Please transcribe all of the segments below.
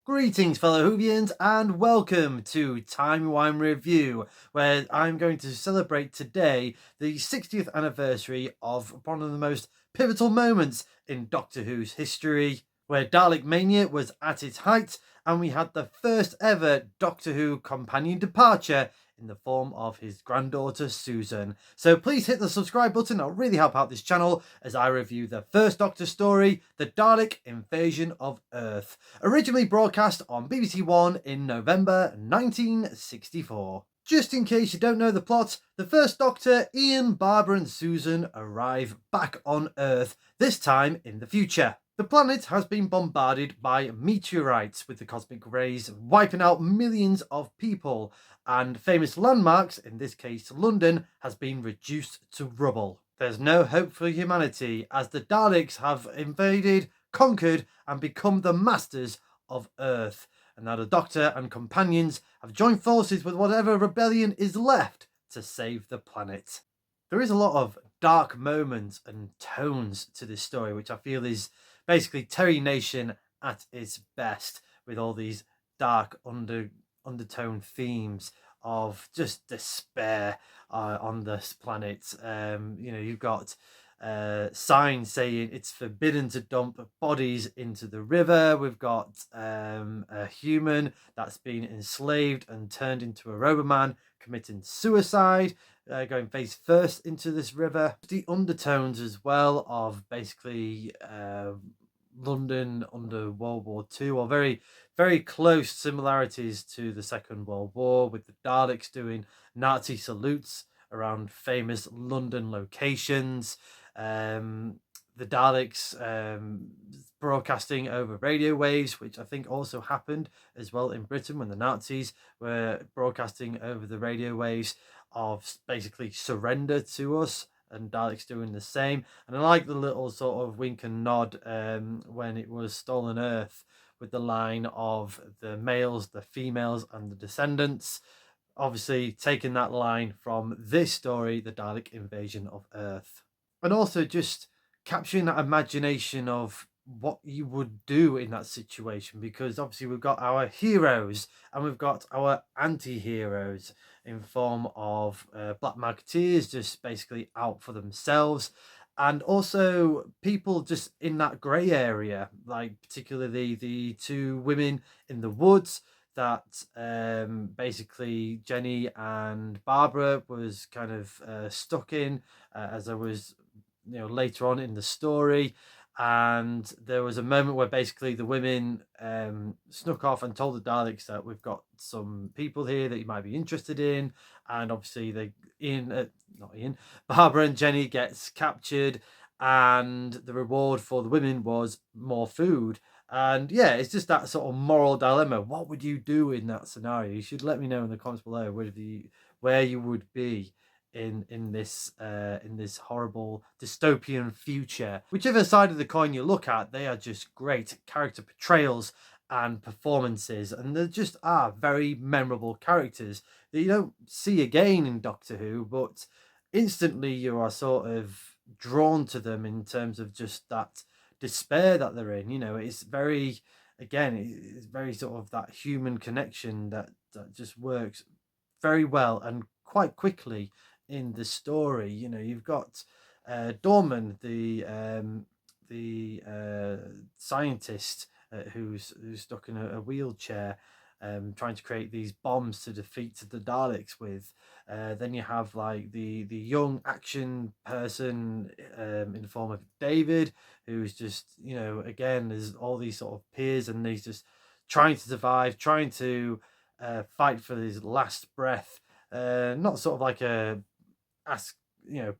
Greetings, fellow Whovians, and welcome to Timey Wimey Review, where I'm going to celebrate today the 60th anniversary of one of the most pivotal moments in Doctor Who's history, where Dalek Mania was at its height, and we had the first ever Doctor Who companion departure in the form of his granddaughter Susan. So please hit the subscribe button, it'll really help out this channel as I review the first Doctor story, the Dalek Invasion of Earth, originally broadcast on BBC One in November 1964. Just in case you don't know the plot, the first Doctor, Ian, Barbara and Susan arrive back on Earth, this time in the future. The planet has been bombarded by meteorites, with the cosmic rays wiping out millions of people, and famous landmarks, in this case London, has been reduced to rubble. There's no hope for humanity as the Daleks have invaded, conquered and become the masters of Earth, and now the Doctor and companions have joined forces with whatever rebellion is left to save the planet. There is a lot of dark moments and tones to this story, which I feel is basically Terry Nation at its best, with all these dark undertone themes of just despair on this planet. You've got signs saying it's forbidden to dump bodies into the river. We've got a human that's been enslaved and turned into a Roboman committing suicide, going face first into this river. The undertones as well of basically London under World War II, or very, very close similarities to the Second World War, with the Daleks doing Nazi salutes around famous London locations. The Daleks broadcasting over radio waves, which I think also happened as well in Britain when the Nazis were broadcasting over the radio waves of basically surrender to us, and Daleks doing the same. And I like the little sort of wink and nod when it was Stolen Earth, with the line of the males, the females, and the descendants. Obviously, taking that line from this story, the Dalek Invasion of Earth. And also just capturing that imagination of what you would do in that situation, because obviously we've got our heroes and we've got our anti-heroes in form of Black Marketeers, just basically out for themselves, and also people just in that grey area, like particularly the two women in the woods that basically Jenny and Barbara was kind of stuck in, as I was later on in the story. And there was a moment where basically the women snuck off and told the Daleks that we've got some people here that you might be interested in. And obviously not Ian, Barbara and Jenny gets captured, and the reward for the women was more food. And yeah, it's just that sort of moral dilemma. What would you do in that scenario? You should let me know in the comments below where you would be in this horrible dystopian future. Whichever side of the coin you look at, they are just great character portrayals and performances, and they just are very memorable characters that you don't see again in Doctor Who, but instantly you are sort of drawn to them in terms of just that despair that they're in. It's very, again, it's very sort of that human connection that just works very well and quite quickly in the story. You've got Dorman, the scientist who's stuck in a wheelchair, trying to create these bombs to defeat the Daleks with. Then you have like the young action person in the form of David, who's just again, there's all these sort of peers, and he's just trying to survive, trying to fight for his last breath. Not sort of like a ask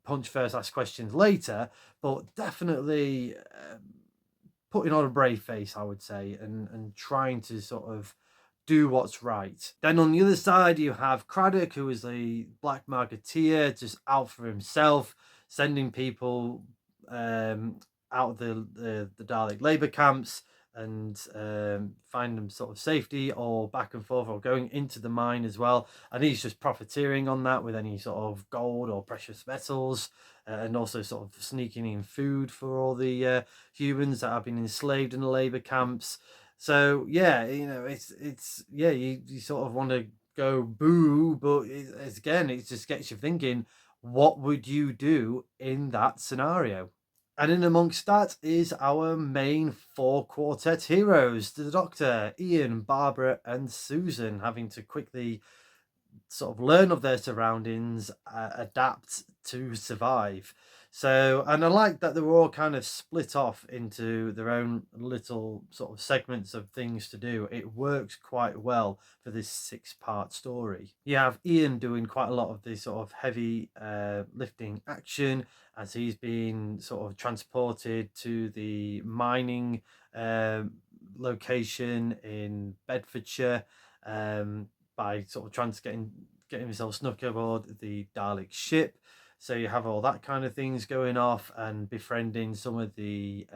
punch first, ask questions later, but definitely putting on a brave face, I would say, and trying to sort of do what's right. Then on the other side you have Craddock, who is a black marketeer, just out for himself, sending people out of the Dalek labor camps, and find them sort of safety, or back and forth, or going into the mine as well. And he's just profiteering on that with any sort of gold or precious metals, and also sort of sneaking in food for all the humans that have been enslaved in the labor camps. So yeah, it's yeah, you sort of want to go boo, but again, it just gets you thinking, what would you do in that scenario? And in amongst that is our main four quartet heroes: the Doctor, Ian, Barbara, and Susan, having to quickly sort of learn of their surroundings, adapt to survive. So, and I like that they were all kind of split off into their own little sort of segments of things to do. It works quite well for this 6-part story. You have Ian doing quite a lot of this sort of heavy lifting action as he's been sort of transported to the mining location in Bedfordshire. By sort of getting himself snuck aboard the Dalek ship. So you have all that kind of things going off and befriending some of the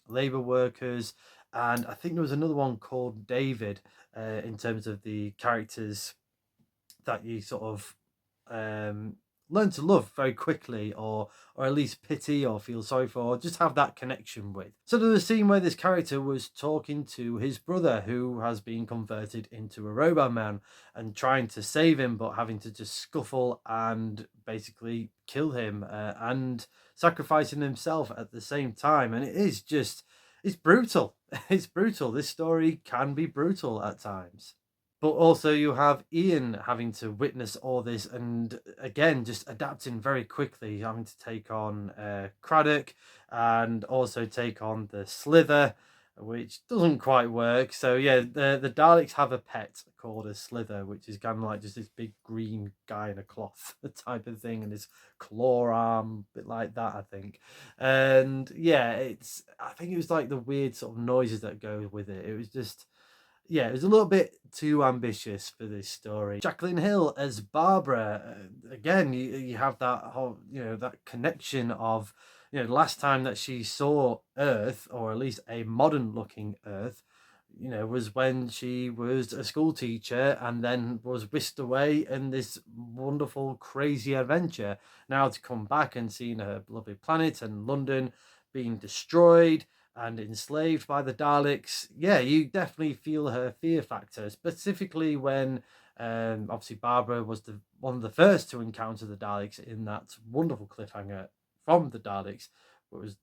labour workers. And I think there was another one called David in terms of the characters that you sort of um, learn to love very quickly, or at least pity or feel sorry for, or just have that connection with. So there was a scene where this character was talking to his brother, who has been converted into a robot man, and trying to save him, but having to just scuffle and basically kill him, and sacrificing himself at the same time. And it is just, it's brutal. It's brutal. This story can be brutal at times. But also you have Ian having to witness all this, and again just adapting very quickly, having to take on Craddock and also take on the Slither, which doesn't quite work. So yeah, the Daleks have a pet called a Slither, which is kind of like just this big green guy in a cloth type of thing, and his claw arm, a bit like that, I think. And yeah, I think it was like the weird sort of noises that go with it. It was just, yeah, it was a little bit too ambitious for this story. Jacqueline Hill as Barbara, again, you have that whole, that connection of, the last time that she saw Earth, or at least a modern looking Earth, was when she was a school teacher and then was whisked away in this wonderful, crazy adventure. Now to come back and seeing her beloved planet and London being destroyed and enslaved by the Daleks, yeah, you definitely feel her fear factor, specifically when obviously Barbara was the one of the first to encounter the Daleks in that wonderful cliffhanger from the Daleks, what was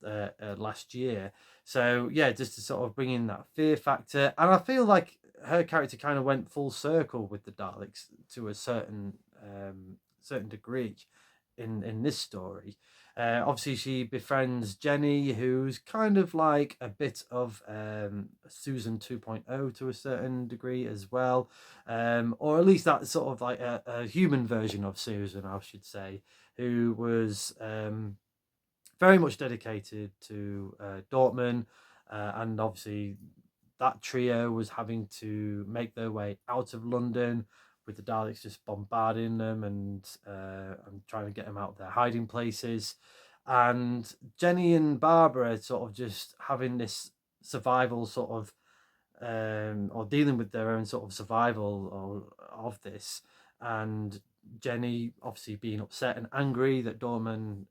last year. So yeah, just to sort of bring in that fear factor, and I feel like her character kind of went full circle with the Daleks to a certain degree in this story. Obviously, she befriends Jenny, who's kind of like a bit of Susan 2.0 to a certain degree as well, or at least that's sort of like a human version of Susan, I should say, who was very much dedicated to Dortmund, and obviously that trio was having to make their way out of London with the Daleks just bombarding them and trying to get them out of their hiding places. And Jenny and Barbara sort of just having this survival sort of or dealing with their own sort of survival of this. And Jenny obviously being upset and angry that Dorman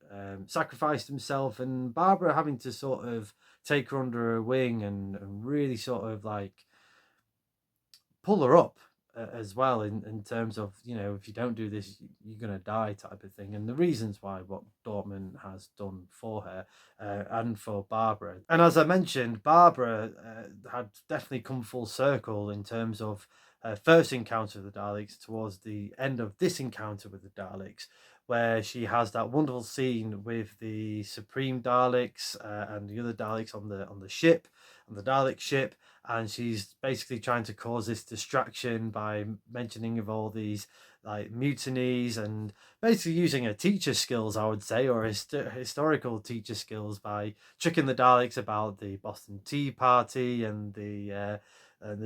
sacrificed himself, and Barbara having to sort of take her under her wing and really sort of like pull her up as well in terms of, if you don't do this, you're going to die type of thing, and the reasons why what Dortmund has done for her and for Barbara. And as I mentioned, Barbara had definitely come full circle in terms of her first encounter with the Daleks towards the end of this encounter with the Daleks, where she has that wonderful scene with the Supreme Daleks and the other Daleks on the ship, on the Dalek ship, and she's basically trying to cause this distraction by mentioning of all these like mutinies, and basically using her teacher skills, I would say, or historical teacher skills, by tricking the Daleks about the Boston Tea Party and the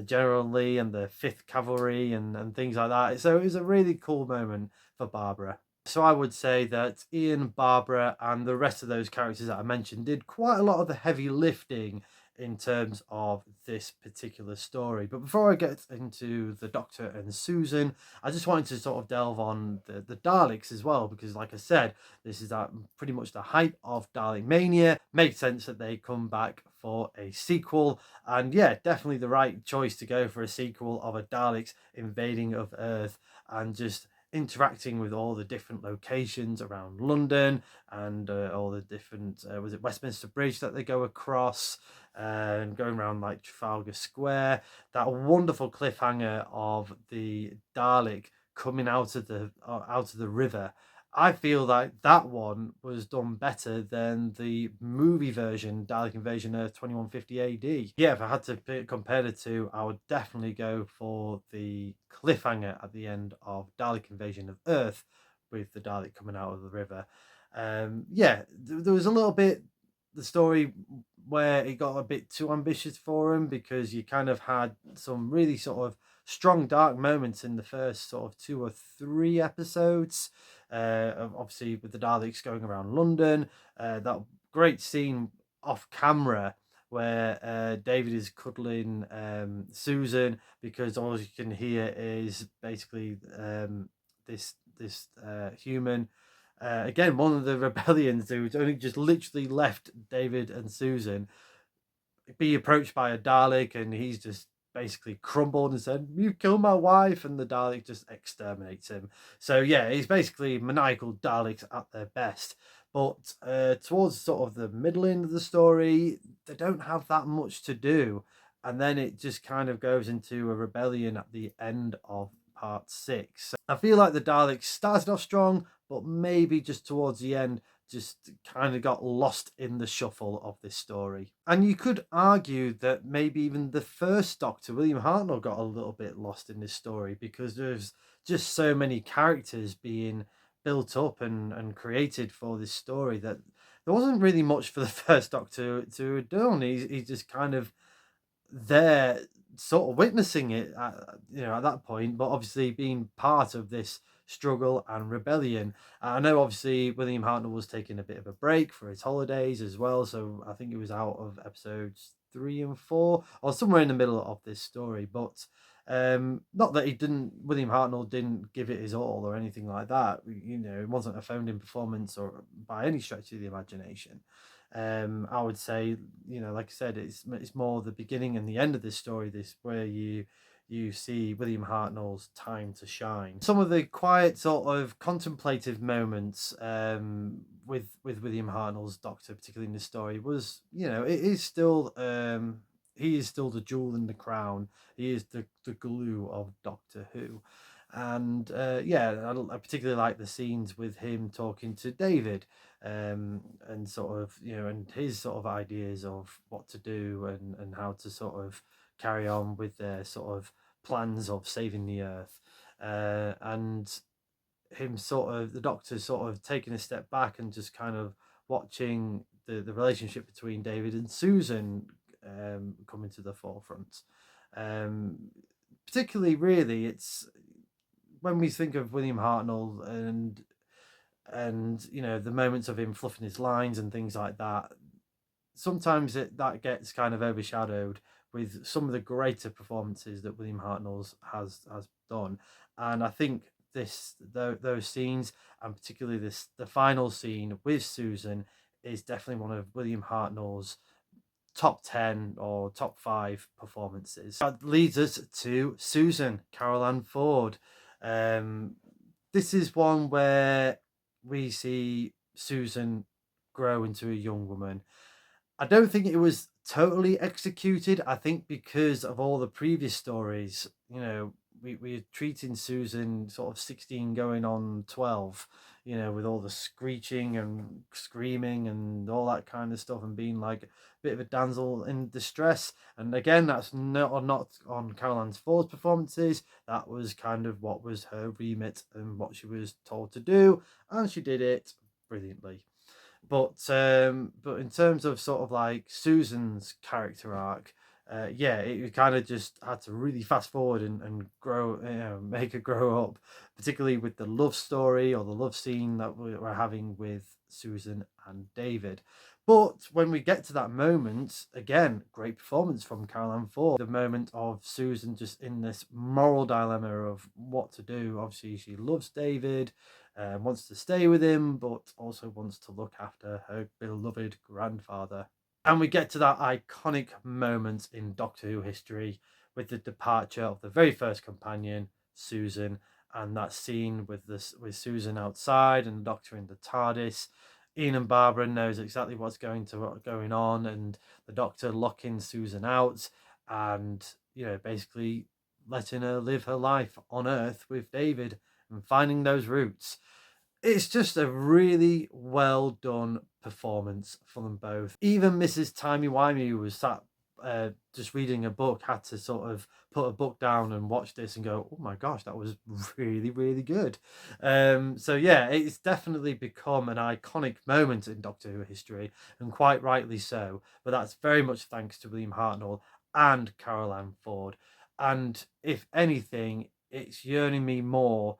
General Lee and the Fifth Cavalry and things like that. So it was a really cool moment for Barbara. So I would say that Ian, Barbara, and the rest of those characters that I mentioned did quite a lot of the heavy lifting in terms of this particular story. But before I get into the Doctor and Susan, I just wanted to sort of delve on the Daleks as well, because like I said, this is pretty much the height of Dalek mania. Makes sense that they come back for a sequel, and yeah, definitely the right choice to go for a sequel of a Daleks invading of Earth and just interacting with all the different locations around London and all the different was it Westminster Bridge that they go across and going around like Trafalgar Square. That wonderful cliffhanger of the Dalek coming out of the river. I feel like that one was done better than the movie version, Dalek Invasion Earth 2150 AD. Yeah, if I had to compare the two, I would definitely go for the cliffhanger at the end of Dalek Invasion of Earth with the Dalek coming out of the river. Yeah, there was a little bit the story where it got a bit too ambitious for him, because you kind of had some really sort of strong dark moments in the first sort of 2 or 3 episodes. Obviously with the Daleks going around London, that great scene off camera where David is cuddling Susan, because all you can hear is basically this human. Again, one of the rebellions who's only just literally left David and Susan be approached by a Dalek, and he's just basically crumbled and said, "You killed my wife," and the Dalek just exterminates him. So yeah, he's basically maniacal Daleks at their best. But towards sort of the middle end of the story, they don't have that much to do, and then it just kind of goes into a rebellion at the end of part 6. So I feel like the Daleks started off strong, but maybe just towards the end just kind of got lost in the shuffle of this story. And you could argue that maybe even the first Doctor, William Hartnell, got a little bit lost in this story, because there's just so many characters being built up and created for this story that there wasn't really much for the first Doctor to have done. He's just kind of there sort of witnessing it at that point, but obviously being part of this struggle and rebellion. I know obviously William Hartnell was taking a bit of a break for his holidays as well, so I think he was out of episodes 3 and 4 or somewhere in the middle of this story. But not that William Hartnell didn't give it his all or anything like that. It wasn't a phoned in performance or by any stretch of the imagination. I would say, like I said, it's more the beginning and the end of this story. This where you see William Hartnell's time to shine. Some of the quiet sort of contemplative moments with William Hartnell's Doctor, particularly in this story, was it is still he is still the jewel in the crown. He is the glue of Doctor Who. And yeah, I particularly like the scenes with him talking to David, and sort of and his sort of ideas of what to do and how to sort of carry on with their sort of plans of saving the earth, and him sort of the Doctor sort of taking a step back and just kind of watching the relationship between David and Susan coming to the forefront. um Particularly, really, it's when we think of William Hartnell and the moments of him fluffing his lines and things like that, sometimes that gets kind of overshadowed with some of the greater performances that William Hartnell has done. And I think those scenes, and particularly the final scene with Susan, is definitely one of William Hartnell's top 10 or top 5 performances. That leads us to Susan, Carol Ann Ford. This is one where we see Susan grow into a young woman. I don't think it was totally executed. I think because of all the previous stories, we're treating Susan sort of 16 going on 12, with all the screeching and screaming and all that kind of stuff, and being like a bit of a damsel in distress. And again, that's not on Carol Ann Ford's performances. That was kind of what was her remit and what she was told to do, and she did it brilliantly. But in terms of sort of like Susan's character arc, yeah, it kind of just had to really fast forward and grow, make her grow up, particularly with the love story or the love scene that we're having with Susan and David. But when we get to that moment, again, great performance from Caroline Ford. The moment of Susan just in this moral dilemma of what to do. Obviously, she loves David, wants to stay with him, but also wants to look after her beloved grandfather. And we get to that iconic moment in Doctor Who history with the departure of the very first companion, Susan, and that scene with Susan outside and the Doctor in the TARDIS. Ian and Barbara knows exactly what's going on, and the Doctor locking Susan out, and basically letting her live her life on Earth with David and finding those roots. It's just a really well done performance for them both. Even Mrs. Timey Wimey, who was sat just reading a book, had to sort of put a book down and watch this and go, "Oh my gosh, that was really, really good." So yeah, it's definitely become an iconic moment in Doctor Who history, and quite rightly so. But that's very much thanks to William Hartnell and Caroline Ford. And if anything, it's yearning me more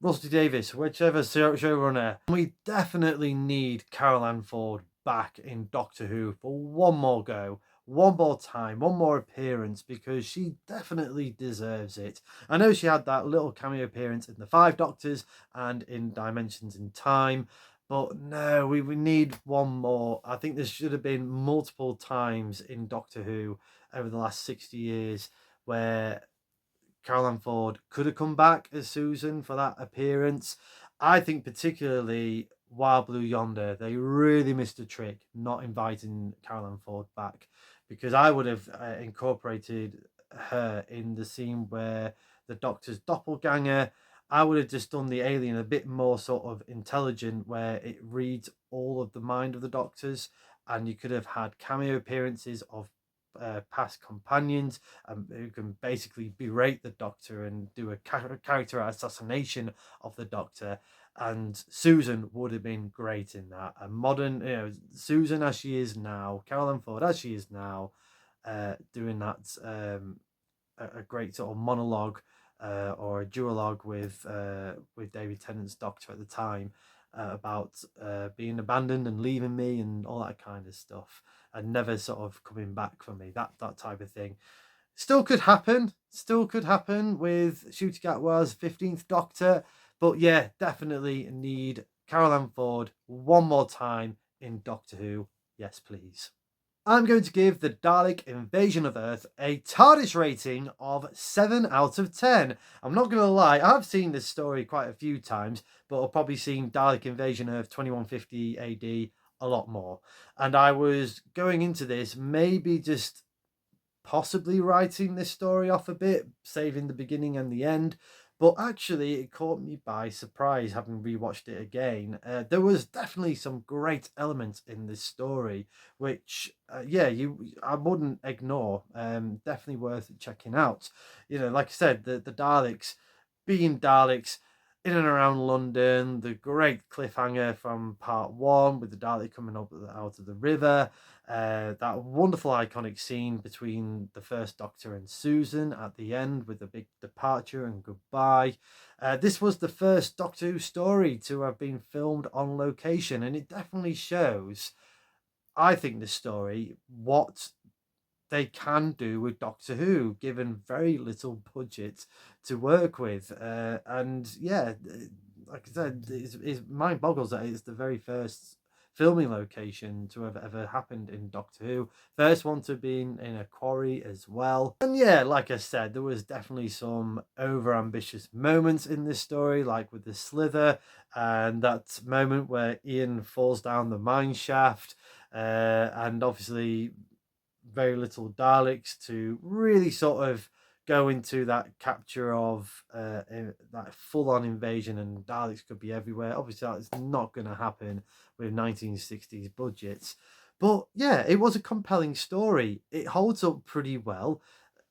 Rusty Davis, whichever showrunner. We definitely need Caroline Ford back in Doctor Who for one more go, one more time, one more appearance, because she definitely deserves it. I know she had that little cameo appearance in The Five Doctors and in Dimensions in Time, but no, we need one more. I think there should have been multiple times in Doctor Who over the last 60 years where Caroline Ford could have come back as Susan for that appearance. I think particularly Wild Blue Yonder, they really missed a trick not inviting Caroline Ford back, because I would have incorporated her in the scene where the Doctor's doppelganger. I would have just done the alien a bit more sort of intelligent, where it reads all of the mind of the Doctors, and you could have had cameo appearances of past companions who can basically berate the Doctor and do a character assassination of the Doctor. And Susan would have been great in that. A modern, Susan as she is now, Caroline Ford as she is now, doing that a great sort of monologue or a duologue with David Tennant's Doctor at the time about being abandoned and leaving me and all that kind of stuff, and never sort of coming back for me. That type of thing still could happen. Still could happen with Ncuti Gatwa's 15th Doctor. But yeah, definitely need Caroline Ford one more time in Doctor Who. Yes, please. I'm going to give the Dalek Invasion of Earth a TARDIS rating of 7 out of 10. I'm not going to lie, I've seen this story quite a few times, but I've probably seen Dalek Invasion Earth 2150 AD a lot more. And I was going into this maybe just possibly writing this story off a bit, saving the beginning and the end. But actually, it caught me by surprise having rewatched it again. There was definitely some great elements in this story, which, I wouldn't ignore. Definitely worth checking out. Like I said, the Daleks being Daleks in and around London, the great cliffhanger from part one with the Dalek coming up out of the river, that wonderful iconic scene between the first Doctor and Susan at the end with the big departure and goodbye. This was the first Doctor Who story to have been filmed on location, and it definitely shows, I think, this story, what they can do with Doctor Who, given very little budget to work with. And yeah, like I said, it's mind boggles that it's the very first filming location to have ever happened in Doctor Who. First one to be in a quarry as well. And yeah, like I said, there was definitely some over ambitious moments in this story, like with the slither and that moment where Ian falls down the mine shaft. And obviously very little Daleks to really sort of go into that capture of that full-on invasion, and Daleks could be everywhere. Obviously, that's not going to happen with 1960s budgets. But yeah, it was a compelling story. It holds up pretty well.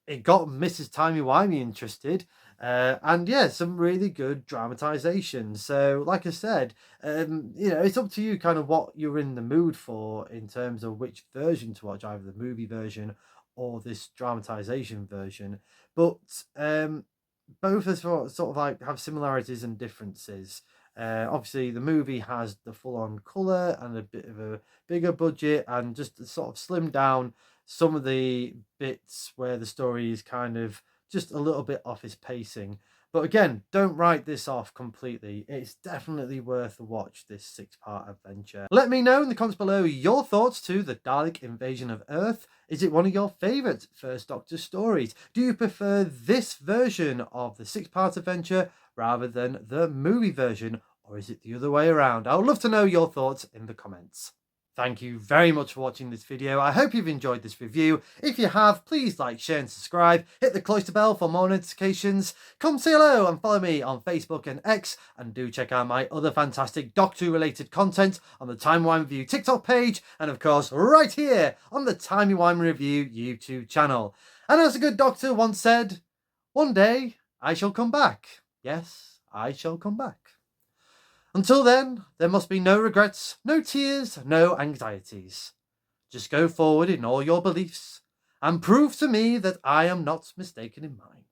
It got Mrs. Timey Wimey interested. And yeah, some really good dramatization. So, like I said, it's up to you kind of what you're in the mood for in terms of which version to watch, either the movie version or this dramatization version. But both are sort of like have similarities and differences. Obviously, the movie has the full-on colour and a bit of a bigger budget, and just sort of slimmed down some of the bits where the story is kind of just a little bit off its pacing. But again, don't write this off completely. It's definitely worth a watch, this 6-part adventure. Let me know in the comments below your thoughts to the Dalek invasion of Earth. Is it one of your favourite First Doctor stories? Do you prefer this version of the 6-part adventure rather than the movie version? Or is it the other way around? I would love to know your thoughts in the comments. Thank you very much for watching this video. I hope you've enjoyed this review. If you have, please like, share and subscribe. Hit the cloister bell for more notifications. Come say hello and follow me on Facebook and X. And do check out my other fantastic Doctor Who related content on the Timey Wimey Review TikTok page. And of course, right here on the Timey Wimey Review YouTube channel. And as a good doctor once said, one day I shall come back. Yes, I shall come back. Until then, there must be no regrets, no tears, no anxieties. Just go forward in all your beliefs and prove to me that I am not mistaken in mine.